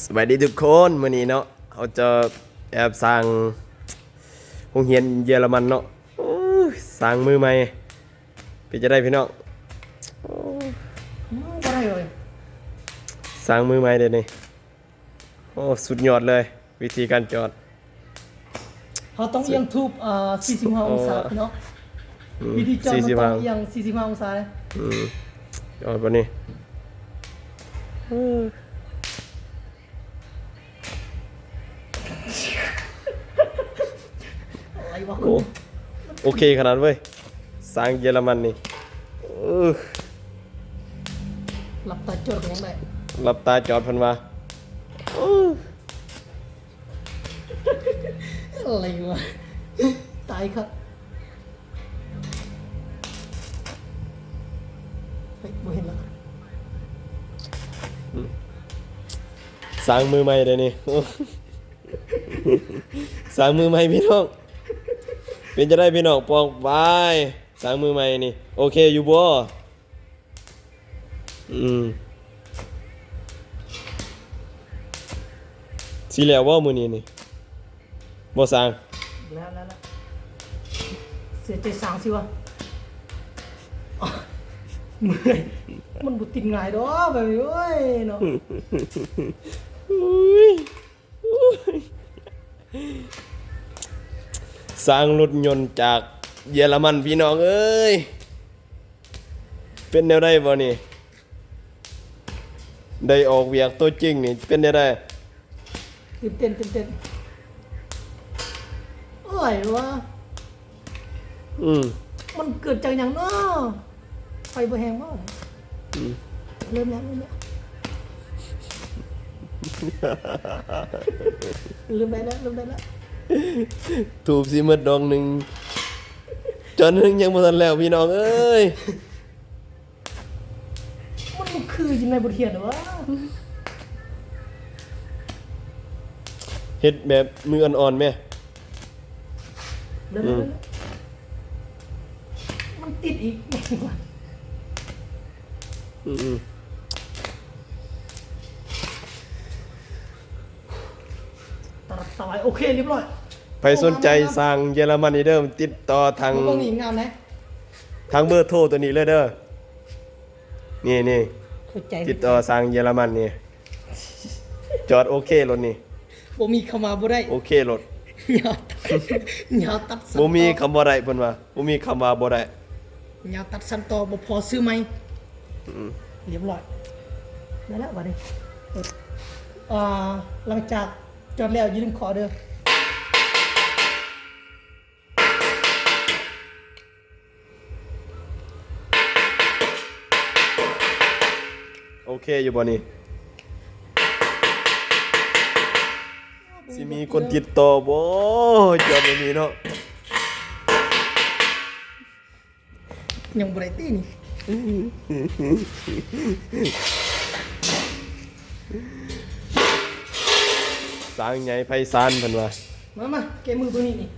สวัสดีทุกคนวันนี้เนาะเขาจะแอบสร้างโรงเรียนเยอรมันเนาะสร้างมือใหม่เป็นจะได้พี่น้องก็ได้เลยสร้างมือใหม่เดี๋ยวนี้โอ้สุดยอดเลยวิธีการจอดเขาต้องเอียงทูบ45 องศาเนาะวิธีจอดมันต้องเอียง45 องศาเลยจอดวันนี้อะไรวะโอเคขนาดเว้ยสร้างเยอรมันนี่หลับตาจอดยังไงหลับตาจอดพันมาอะไรวะตายครับเฮ้ยบ่เห็นละสร้างมือใหม่เดี๋ยวนี้สร้างมือใหม่พี่น้องเป็นจะได้พี่น้องปองไปสร้างมือใหม่นี่โอเคอยู่บ่สิแล้วว่ามื้อนี้นี่บ่สร้างแล้วเสียใจสางสิวะเมื่อยมันบุติดง่ายดอกแบบนี้เว้ยเนาะสร้างรถยนต์จากเยอรมันพี่น้องเอ้ยเป็นแนวได้บ่นี่ได้ออกเวียกตัวจริงนี่เป็นแนวได้เต้นอะไรวะมันเกิดจากอย่างเนาะไฟบ่แห้งมากเริ่มแล้วถูกสิหมดดองหนึ่งจนนึงยังบ่ทันแล้วพี่น้องเอ้ยมันคือยังไงบทเรียนเหรอวะเฮ็ดแบบมืออ่อนๆแม่มันติดอีกต่อยโอเคเรียบร้อยใครสนใจสั่งเยอรมันนี่เด้อติดต่อทางงามนะทางเบอร์โทรตัวนี้เลยเด้อนี่ติดต่อสั่งเยอรมันนี่จอดโอเครถนี่บ่มีคำว่าบ่ได้โอเครถอย่าตัดบ่มีคำว่าได้เพิ่นว่าบ่มีคำว่าบ่ได้อย่าตัดสันต่อบ่พอซื้อไหมเรียบร้อยนั่นแหละบัดนี้หลังจากจอดแล้วอย่าลืมขอเด้อโอเคอยู่บ่นี่สิมีคนติดต่อบ่จอดบ่มีเนาะยังบ่ได้ตีนี่สร้างใหญ่ไพศาลเพิ่นว่ามาเกมมือตัวนี้นี่